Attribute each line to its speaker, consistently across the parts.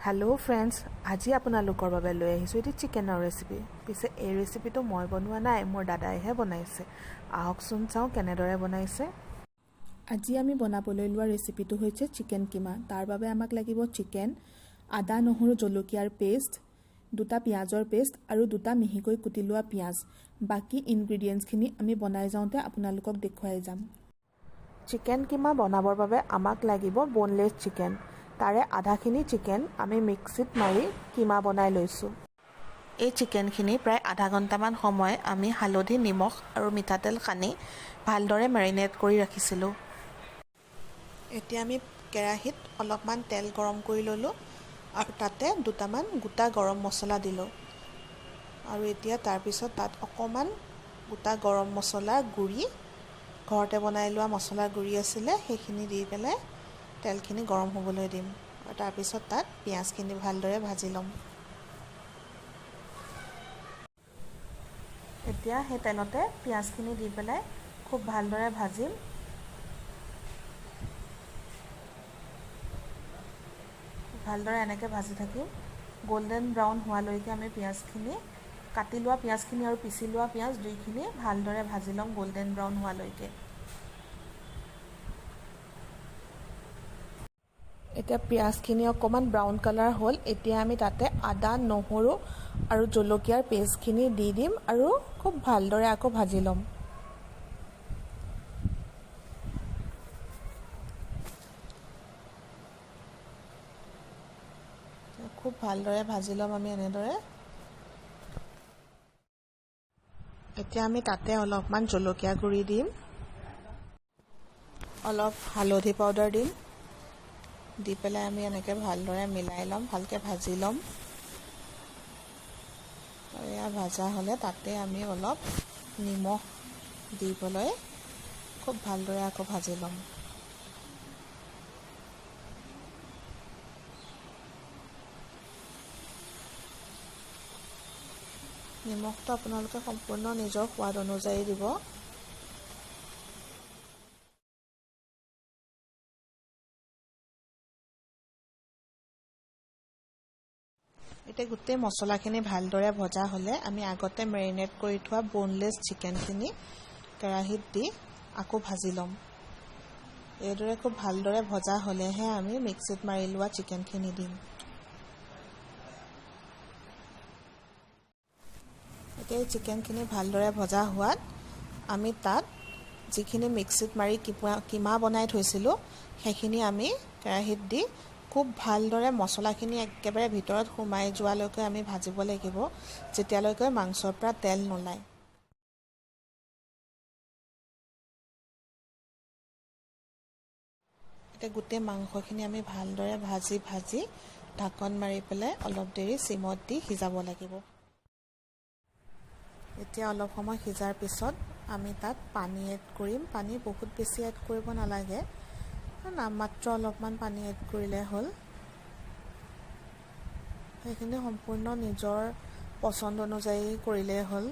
Speaker 1: Hello friends आज आपनालोকৰ বাবে লৈ আহিছো এটি চিকেনৰ ৰেচিপি পিছে এই ৰেচিপিটো মই বনোৱা নাই মোৰ দাদাইহে বনাইছে আহকচোন চাও কেনেদৰে বনাইছে আজি আমি বনাবলৈ লোৱা ৰেচিপিটো হৈছে চিকেন কিমা তাৰ বাবে আমাক লাগিব চিকেন আদা নহৰু জলকীয়াৰ পেষ্ট দুটা পিয়াজৰ পেষ্ট আৰু দুটা মিহিকৈ কুটি লোৱা পিয়াজ বাকি ইনগ্ৰেডিয়েন্টছ খিনি আমি বনাই যাওঁতে আপোনালোকক দেখুৱাই যাম চিকেন কিমা বনাবৰ বাবে আমাক লাগিব বোনলেছ চিকেন তাৰে আধাখিনি চিকেন আমি মিক্সিত মাৰি কিমা বনাই লৈছো এই চিকেনখিনি প্ৰায় আধা ঘণ্টামান সময় আমি হালধি নিমখ আৰু মিঠাতেল খানি ভালদৰে মেৰিনেট কৰি ৰাখিছিলো এতিয়া আমি কেৰাহীত অলপমান তেল গৰম কৰি ললো আৰু তাতে দুটামান গোটা গৰম মছলা দিলো আৰু এতিয়া তাৰ পিছত তাত অকমান গোটা গৰম মছলা গুৰি ঘৰতে বনাই লোৱা মছলা গুৰি আছিল সেইখিনি দি পেলাই তেলখিনি গৰম হ'বলৈ দিম আৰু তাৰ পিছত তাত পিয়াজখিনি ভালদৰে ভাজি লম এতিয়া হে তেলতে পিয়াজখিনি দি পেলাই খুব ভালদৰে ভাজিম ভালদৰে এনেকৈ ভাজি থাকিম গোল্ডেন ব্ৰাউন হোৱালৈকে আমি পিয়াজখিনি কাটি লোৱা পিয়াজখিনি আৰু পিছি লোৱা পিয়াজ দুইখিনি ভালদৰে ভাজি লম গোল্ডেন ব্ৰাউন হোৱালৈকে এতিয়া পিয়াজখিনি অকমান ব্ৰাউন কালাৰ হ'ল এতিয়া আমি তাতে আদা নহৰু আৰু জলকীয়াৰ পেষ্টখিনি দি দিম আৰু খুব ভালদৰে আকৌ ভাজি লম খুব ভালদৰে ভাজি লম আমি এনেদৰে এতিয়া আমি তাতে অলপমান জলকীয়া গুৰি দিম অলপ হালধি পাউডাৰ দিম দি পেলাই আমি এনেকৈ ভালদৰে মিলাই লম ভালকে ভাজি লম এয়া ভাজা হ'লে তাতে আমি অলপ নিমখ দি পেলাই খুব ভালদৰে আকৌ ভাজি লম নিমখটো আপোনালোকে সম্পূৰ্ণ নিজৰ সোৱাদ অনুযায়ী দিব এতিয়া গোটেই মছলাখিনি ভালদৰে ভজা হ'লে আমি আগতে মেৰিনেট কৰি থোৱা বোনলেছ চিকেনখিনি কেৰাহীত দি আকৌ ভাজি ল'ম এইদৰে খুব ভালদৰে ভজা হ'লেহে আমি মিক্সিত মাৰি লোৱা চিকেনখিনি দিম এতিয়া চিকেনখিনি ভালদৰে ভজা হোৱাত আমি তাত যিখিনি মিক্সিত মাৰি কিমা বনাই থৈছিলোঁ সেইখিনি আমি কেৰাহীত দি খুব ভালদৰে মছলাখিনি একেবাৰে ভিতৰত সোমাই যোৱালৈকে আমি ভাজিব লাগিব যেতিয়ালৈকে মাংসৰ পৰা তেল নোলায় এতিয়া গোটেই মাংসখিনি আমি ভালদৰে ভাজি ঢাকন মাৰি পেলাই অলপ দেৰি সিমত দি সিজাব লাগিব এতিয়া অলপ সময় সিজাৰ পিছত আমি তাত পানী এড কৰিম পানী বহুত বেছি এড কৰিব নালাগে নামমাত্ৰ অলপমান পানী এড কৰিলে হ'ল সেইখিনি সম্পূৰ্ণ নিজৰ পছন্দ অনুযায়ী কৰিলে হ'ল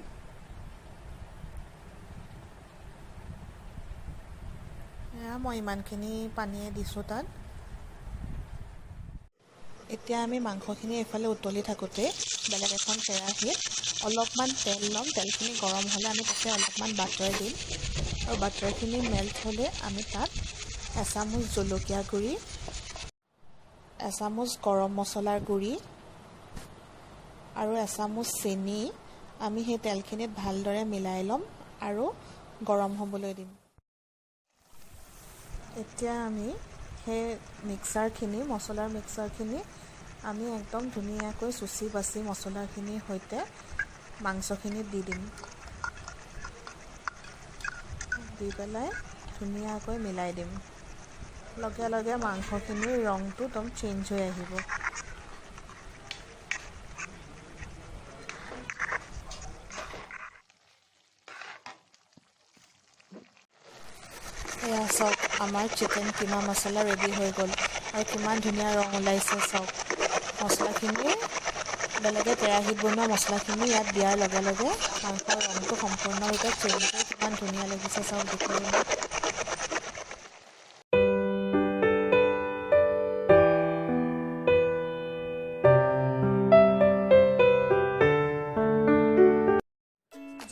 Speaker 1: মই ইমানখিনি পানীয়ে দিছোঁ তাত এতিয়া আমি মাংসখিনি এফালে উতলি থাকোঁতে বেলেগ এখন কেৰাহীত অলপমান তেল ল'ম তেলখিনি গৰম হ'লে আমি তাতে অলপমান বাটাৰ দিম আৰু বাটাৰখিনি মেল্ট হ'লে আমি তাত এচামুচ জলকীয়া গুড়ি এচামুচ গৰম মছলাৰ গুড়ি আৰু এচামুচ চেনি আমি সেই তেলখিনিত ভালদৰে মিলাই ল'ম আৰু গৰম হ'বলৈ দিম এতিয়া আমি সেই মিক্সাৰখিনি মছলাৰ মিক্সাৰখিনি আমি একদম ধুনীয়াকৈ চুচি বাচি মছলাখিনিৰ সৈতে মাংসখিনিত দি দিম দি পেলাই ধুনীয়াকৈ মিলাই দিম লগে লগে মাংসখিনিৰ ৰংটো একদম চেঞ্জ হৈ আহিব এয়া চাওক আমাৰ চিকেন কিমা মছলা ৰেডি হৈ গ'ল আৰু কিমান ধুনীয়া ৰং ওলাইছে চাওক মছলাখিনি বেলেগে কেৰাহীত বনোৱা মছলাখিনি ইয়াত দিয়াৰ লগে লগে মাংসৰ ৰংটো সম্পূৰ্ণৰূপে চেঞ্জ হৈ কিমান ধুনীয়া লাগিছে চাওক দেখিবলৈ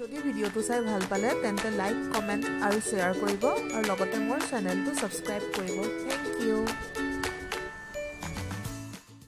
Speaker 1: যদি ভিডিঅ'টো চাই ভাল পালে তেন্তে লাইক, কমেণ্ট আৰু শ্বেয়াৰ কৰিব আৰু লগতে মোৰ চেনেলটো ছাবস্ক্ৰাইব কৰিব। Thank U.